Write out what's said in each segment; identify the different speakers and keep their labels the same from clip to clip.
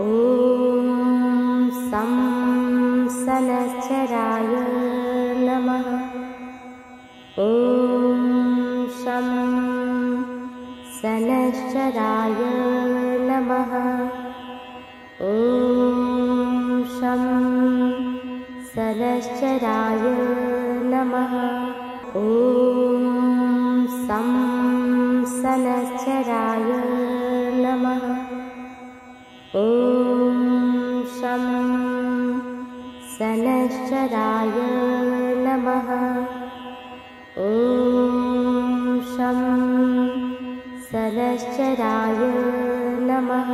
Speaker 1: ॐ सं सनच्चराय नमः। ॐ शं सनच्चराय नमः। ॐ शं सनच्चराय नमः। ॐ सं सनच्चराय नमः। ॐ शं सनच्चराय नमः। ॐ शं सनच्चराय नमः।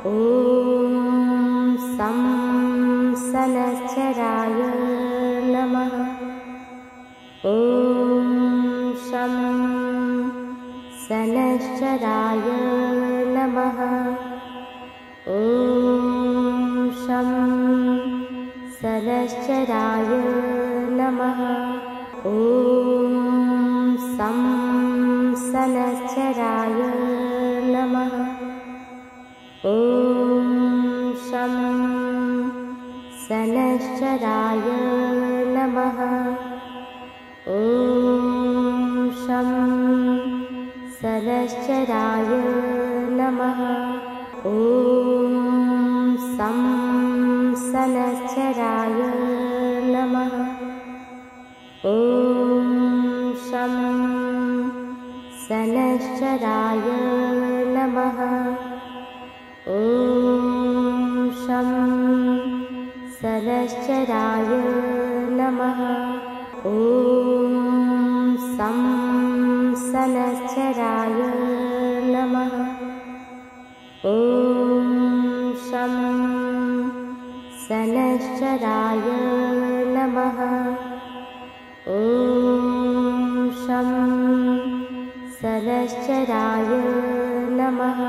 Speaker 1: ॐ सं सनच्चराय नमः। ॐ शं सनच्चराय नमः। ॐ शं सनच्चराय नमः। ॐ सं सनच्चराय नमः। ॐ शं सनच्चराय नमः। ॐ शं सनच्चराय नमः। ॐ सं सनच्चराय नमः। ॐ शं सनच्चराय नमः। ॐ शं सनच्चराय नमः। ॐ सं सनच्चराय नमः। ॐ शं सनच्चराय नमः। ॐ शं सनच्चराय नमः।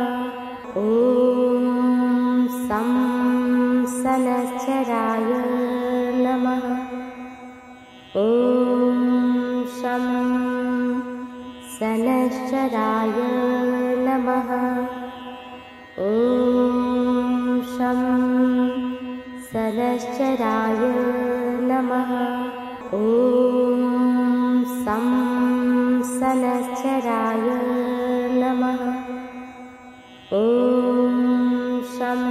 Speaker 1: ॐ सं सनच्चराय नमः। ॐ शं सनच्चराय नमः। ॐ शं सनच्चराय नमः। ॐ सं सनच्चराय नमः। ॐ शं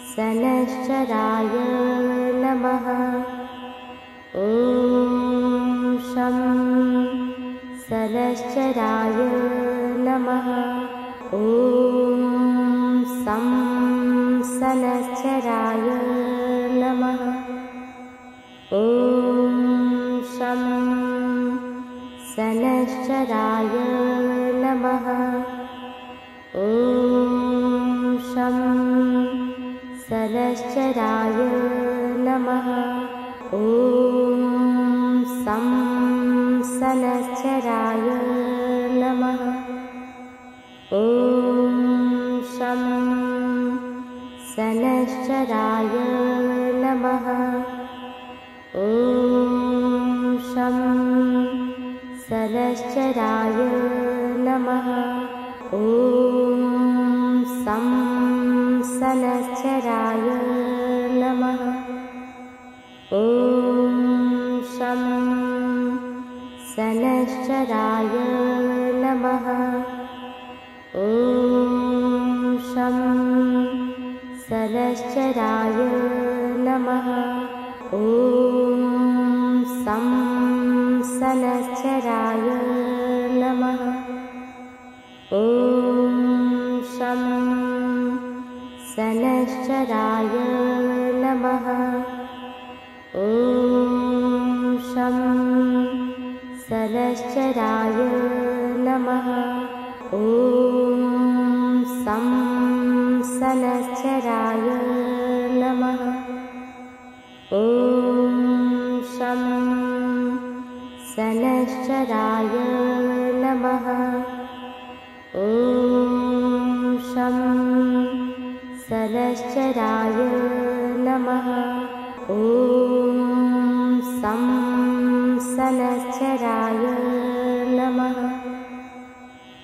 Speaker 1: सनच्चराय नमः। ॐ शं सनच्चराय नमः। ॐ सं सनच्चराय नमः। ॐ शं सनच्चराय नमः। ॐ शं सनच्चराय नमः। ॐ सं सनच्चराय नमः। ॐ शं सनच्चराय नमः। ॐ शं सनच्चराय नमः। ॐ सं सनच्चराय नमः। ॐ शं सनच्चराय नमः। ॐ शं सनच्चराय नमः। ॐ सं सनच्चराय नमः। ॐ शं सनच्चराय नमः। ॐ शं सनच्चराय नमः। ॐ सं सनच्चराय नमः। ॐ शं सनच्चराय नमः। ॐ शं सनच्चराय नमः। ॐ सं सनच्चराय नमः।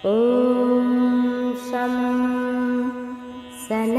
Speaker 1: ॐ शं सन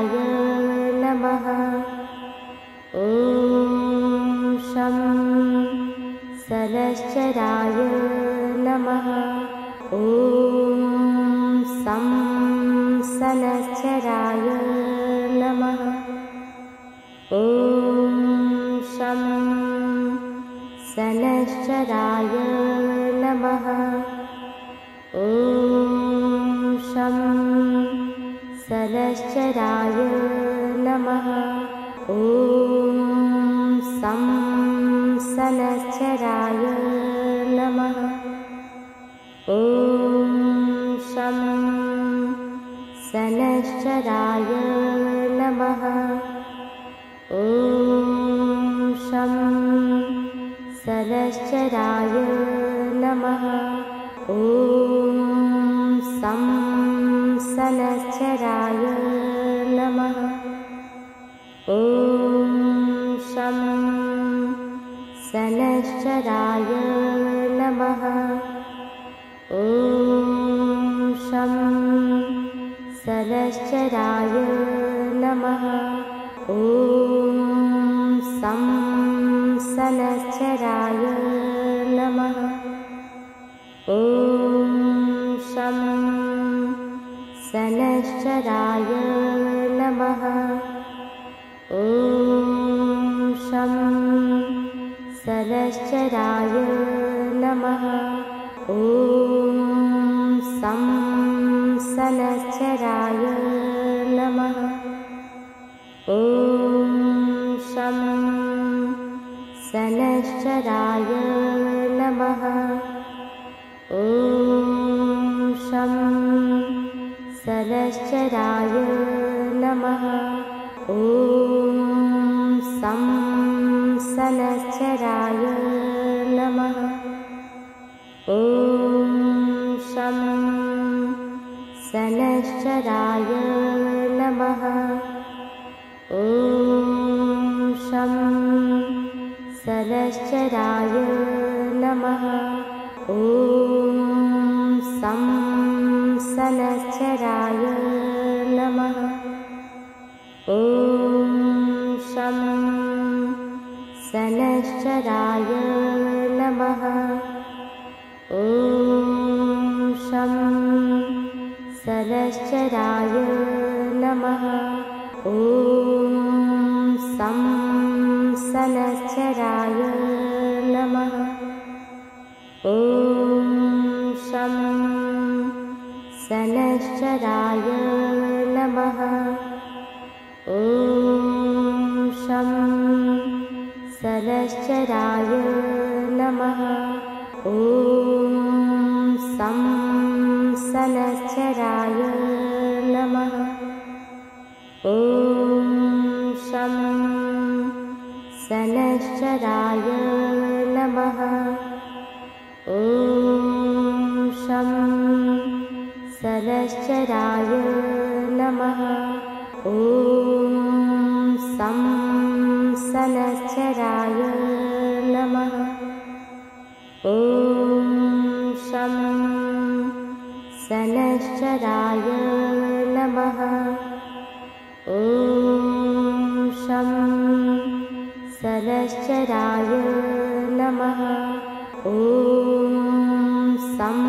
Speaker 1: सनश्चराय नमः। ॐ शं सनश्चराय नमः। ॐ सं सनश्चराय नमः। ॐ शं सनश्चराय नमः। ॐ शं सनश्चराय नमः। ॐ सं सनश्चराय नमः। ॐ शं सनश्चराय नमः। ॐ शं सनश्चराय नमः। ॐ सं सनश्चराय नमः। ॐ शं सनश्चराय नमः। ॐ शं सनश्चराय नमः। ॐ सं सनश्चराय नमः। ॐ शं सनश्चराय नमः। ॐ शं सनश्चराय नमः। ॐ सं सनश्चराय नमः। ॐ शं सनश्चराय नमः। ॐ शं सनश्चराय नमः। ॐ सं सनश्चराय नमः। ॐ शं सनश्चराय नमः। ॐ शं सनश्चराय नमः। ॐ सं सनश्चराय नमः। ॐ शं सनश्चराय नमः। ॐ शं सनश्चराय नमः। ॐ सं सनश्चराय नमः। ॐ शं सनश्चराय नमः। ॐ शं सनश्चराय नमः। ॐ सं सनश्चराय नमः। ॐ शं सनश्चराय नमः। ॐ शं सनश्चराय नमः। ॐ सं सनश्चराय नमः। ॐ शं सनश्चराय नमः। ॐ शं सनश्चराय नमः। ॐ सं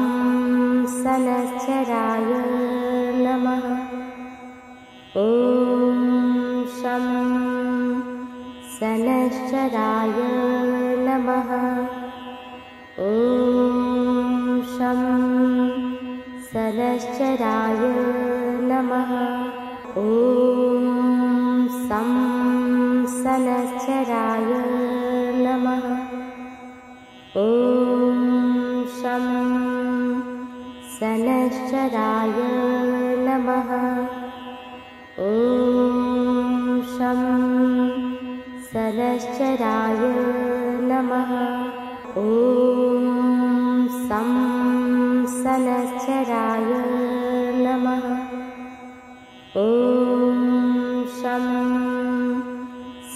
Speaker 1: सनश्चराय नमः। ॐ शं सनश्चराय नमः। ॐ शं सनश्चराय नमः। ॐ सं सनश्चराय नमः। ॐ शं सनश्चराय नमः। ॐ शं सनश्चराय नमः। ॐ सं सनश्चराय नमः। ॐ शं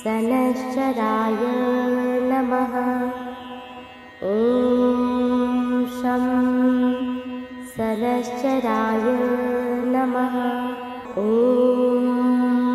Speaker 1: सनश्चराय नमः। ॐ शं सनश्चराय नमः। ॐ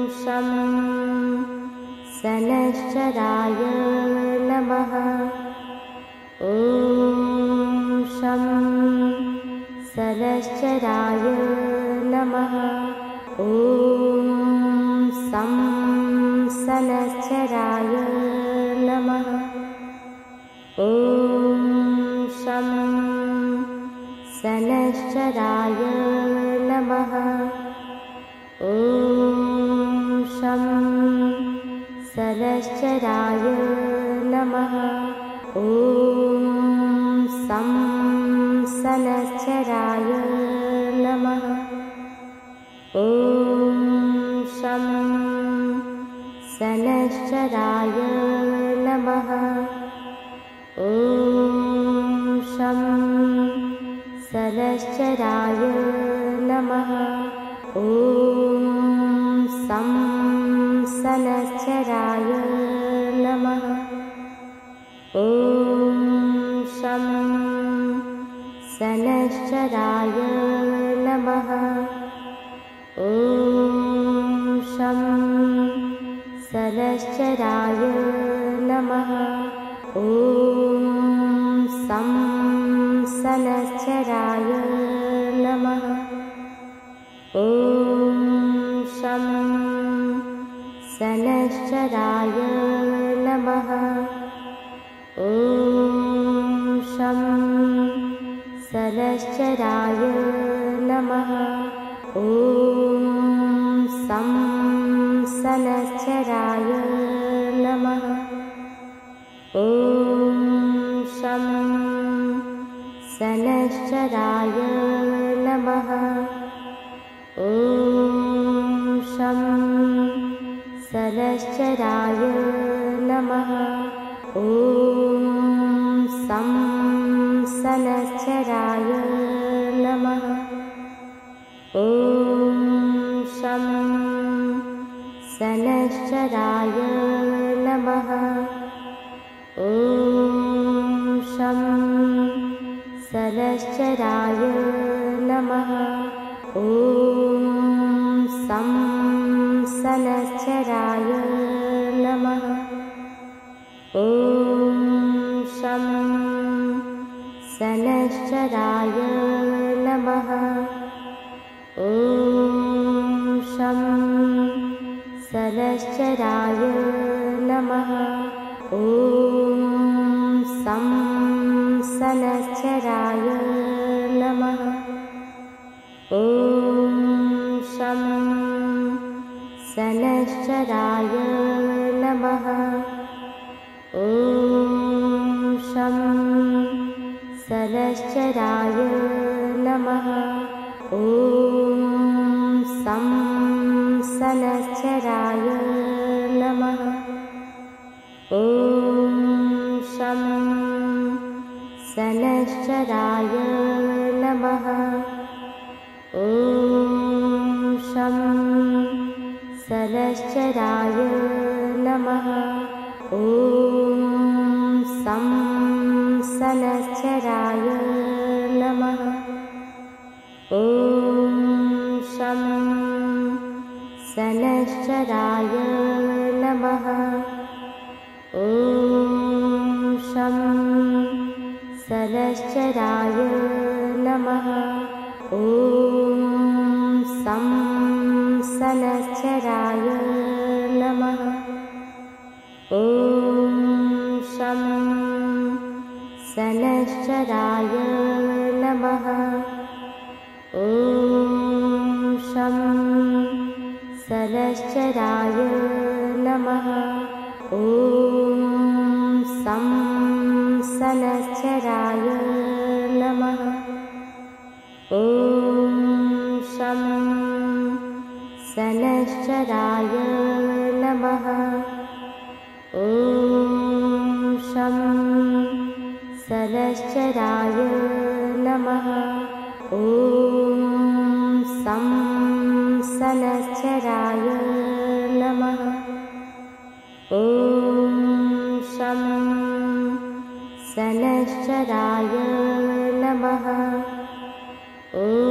Speaker 1: सलश्चराय नमः। ॐ सं सनश्चराय नमः। ॐ शं सनश्चराय नमः। ॐ शं सलश्चराय नमः। ॐ सं सनश्चराय नमः। ॐ शं सनश्चराय नमः। ॐ शं सलश्चराय नमः। ॐ सं सनश्चराय नमः। ॐ शं सनश्चराय नमः। ॐ शं सलश्चराय नमः। ॐ सं सनश्चराय नमः। ॐ शं सनश्चराय नमः। ॐ शं सलश्चराय नमः। ॐ सं सनश्चराय नमः। ॐ शं सनश्चराय नमः। ॐ शं सलश्चराय नमः। ॐ सं सनश्चराय नमः। ॐ शं सनश्चराय नमः। ॐ शं सलश्चराय नमः। ॐ सं सनश्चराय नमः। ॐ शं सनश्चराय नमः। ॐ शं सलश्चराय नमः। ॐ सं सनश्चराय नमः। ॐ शं सनश्चराय नमः। ॐ शं सलश्चराय नमः। ॐ सं सनश्चराय नमः। ॐ शं सनश्चराय नमः। ॐ शं सलश्चराय नमः। ॐ सं सनश्चराय नमः। ॐ शं सनश्चराय नमः। ॐ शं सलश्चराय नमः। ॐ सं सनश्चराय नमः। ॐ शं सनश्चराय नमः। ॐ शं सलश्चराय नमः। ॐ सं सनश्चराय नमः। ॐ शं सनश्चराय नमः। ॐ शं सलश्चराय नमः। ॐ सं सनश्चराय नमः। ॐ शं सनश्चराय नमः। ॐ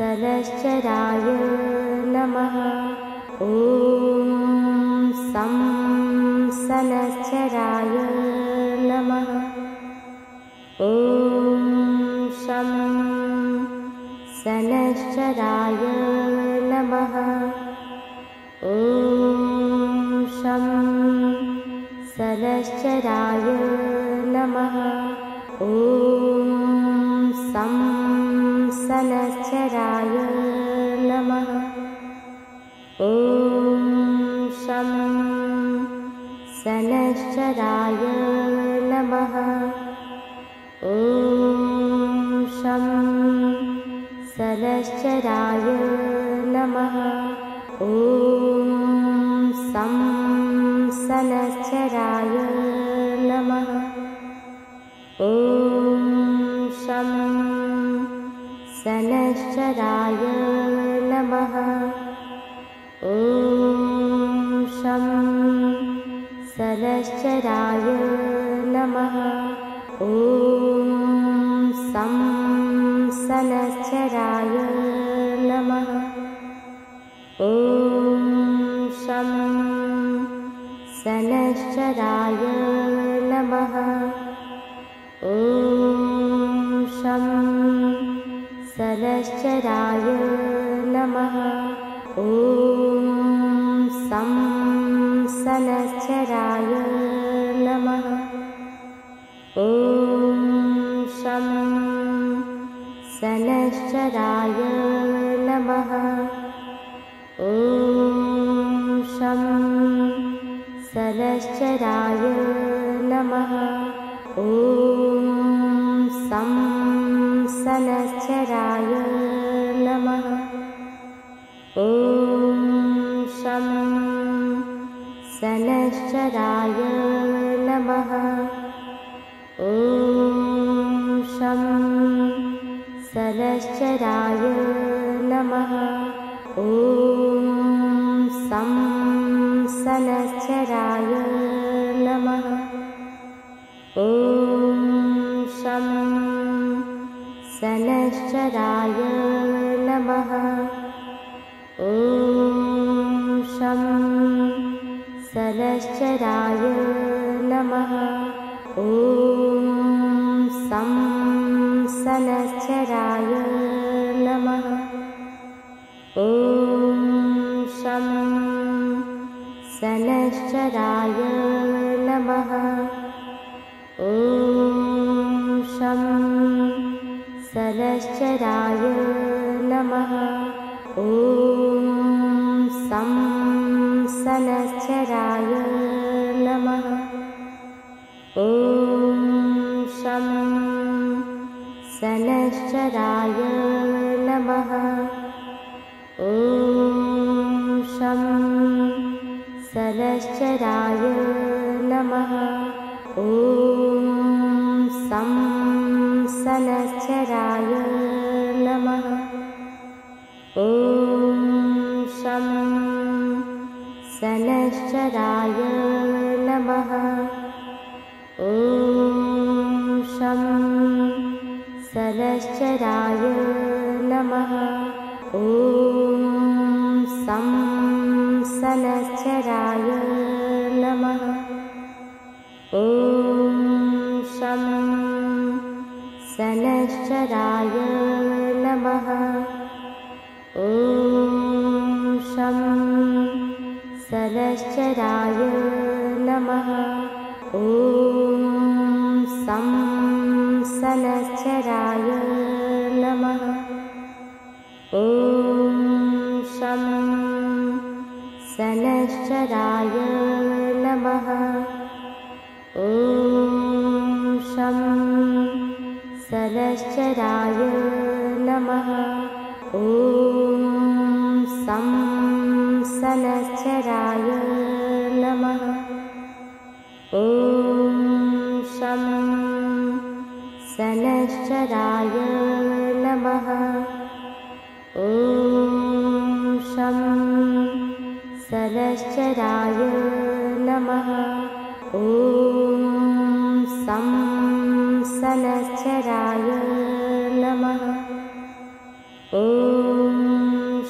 Speaker 1: सरश्चराय नमः। ॐ सं सनश्चराय नमः। ॐ शं सनश्चराय नमः। ॐ शं सरश्चराय नमः। ॐ सं सनश्चराय नमः। ॐ शं सनश्चराय नमः। ॐ शं सरश्चराय नमः। ॐ सं सनश्चराय नमः। ॐ शं सनश्चराय नमः। ॐ शं सरश्चराय नमः। ॐ सं सनश्चराय नमः। ॐ शं सनश्चराय नमः। ॐ शं सरश्चराय नमः। ॐ सं सनश्चराय नमः। ॐ शं सनश्चराय नमः। ॐ शं सरश्चराय नमः। ॐ सं सनश्चराय नमः। ॐ शं सनश्चराय नमः। ॐ शं सरश्चराय नमः। ॐ सं सनश्चराय नमः। ॐ शं सनश्चराय नमः। ॐ शं सरश्चराय नमः। ॐ सं सनश्चराय नमः। ॐ शं सनश्चराय नमः। ॐ शं सरश्चराय नमः। ॐ सं सनश्चराय नमः। ॐ शं सनश्चराय नमः। ॐ शं सरश्चराय नमः। ॐ सं सनश्चराय नमः। ॐ शं सनश्चराय नमः। ॐ शं सरश्चराय नमः। ॐ सं सनश्चराय नमः। ॐ शं सनश्चराय नमः। ॐ शं सरश्चराय नमः। ॐ सं सनश्चराय नमः। ॐ शं सनश्चराय नमः। ॐ शं सरश्चराय नमः। ॐ सं सनश्चराय नमः। ॐ शं सनश्चराय नमः। ॐ शं सरश्चराय नमः। ॐ सं सनश्चराय नमः। ॐ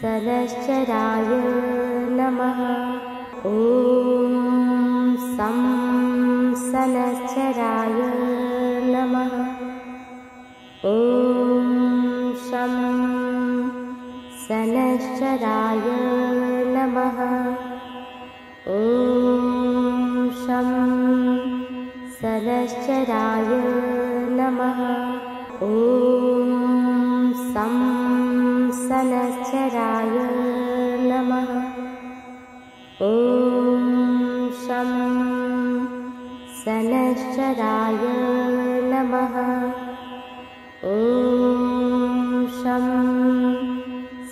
Speaker 1: सनश्चराय नमः। ॐ सं सनश्चराय नमः। ॐ शं सनश्चराय नमः। ॐ शं सनश्चराय नमः। ॐ सं सनश्चराय नमः। ॐ शं सनश्चराय नमः। ॐ शं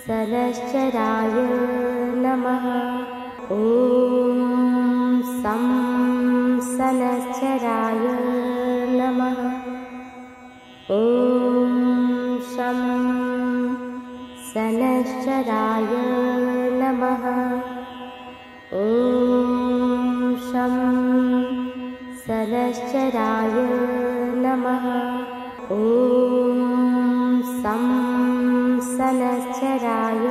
Speaker 1: सनश्चराय नमः। ॐ सं सनश्चराय नमः। ॐ शं सनश्चराय नमः। ॐ शं सनश्चराय नमः। ॐ सं सनश्चराय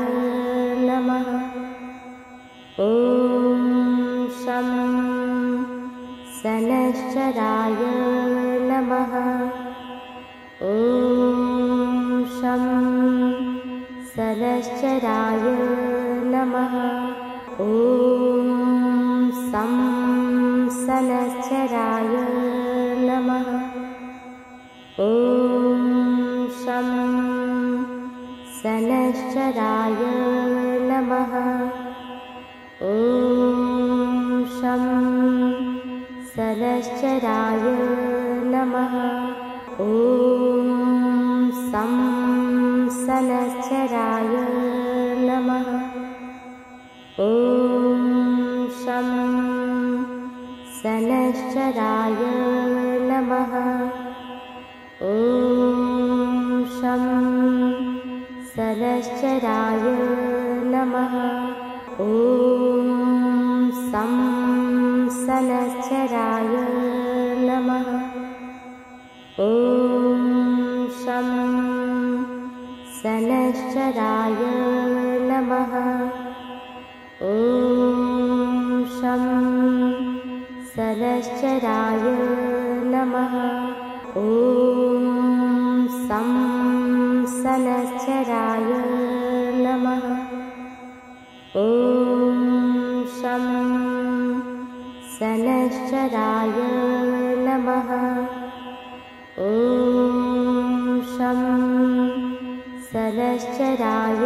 Speaker 1: नमः। ॐ शं सनश्चराय नमः। ॐ शं सनश्चराय नमः। ॐ सं सनश्चराय नमः। ॐ शं सनश्चराय नमः। ॐ शं सनश्चराय नमः। ॐ सं सनश्चराय नमः। ॐ शं सनश्चराय नमः। ॐ शं सनश्चराय नमः। ॐ सं सनश्चराय नमः। ॐ शं सनश्चराय नमः। ॐ शं सनश्चराय नमः। ॐ सं सनश्चराय नमः। ॐ शं सनश्चराय नमः। ॐ शं सनश्चराय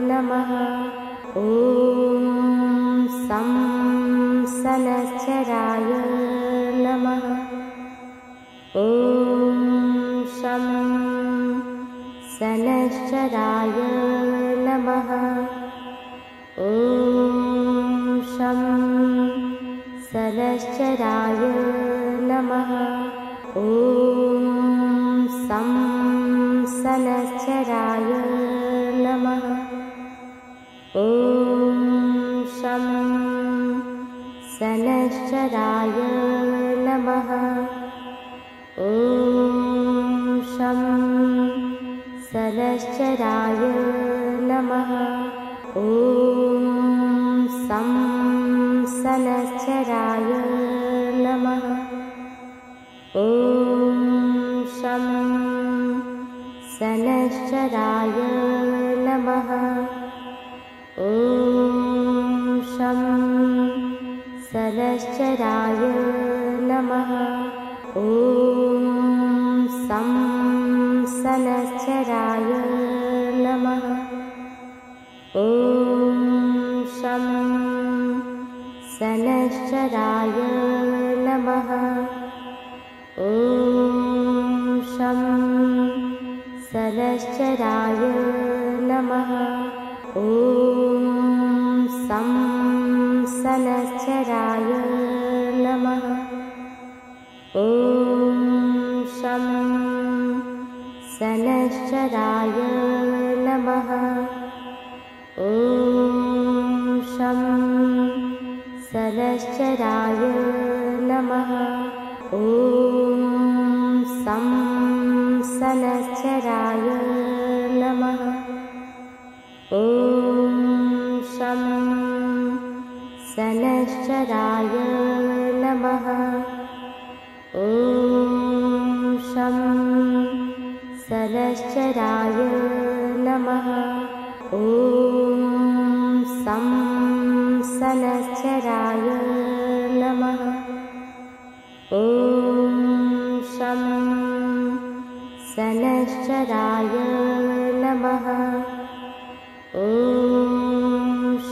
Speaker 1: नमः। ॐ सं सनश्चराय नमः। ॐ शं सनश्चराय नमः। ॐ शं सनश्चराय नमः। ॐ सं सनश्चराय नमः। ॐ शं सनश्चराय नमः। ॐ शं सनश्चराय नमः। ॐ सं सनश्चराय नमः। ॐ शं सनश्चराय नमः। ॐ शं सनश्चराय नमः। ॐ सं सनश्चराय नमः। ॐ शं सनश्चराय नमः। ॐ शं सनश्चराय नमः। ॐ सं सनश्चराय नमः। ॐ शं सनश्चराय नमः। ॐ शं सनश्चराय नमः। ॐ सं सनश्चराय नमः। ॐ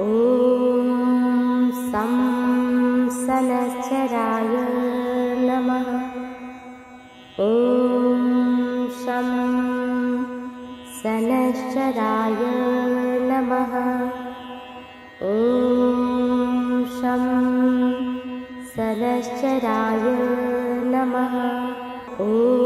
Speaker 1: ॐ सं सनच्चराय नमः। ॐ शं सनच्चराय नमः। ॐ शं सनच्चराय नमः। ॐ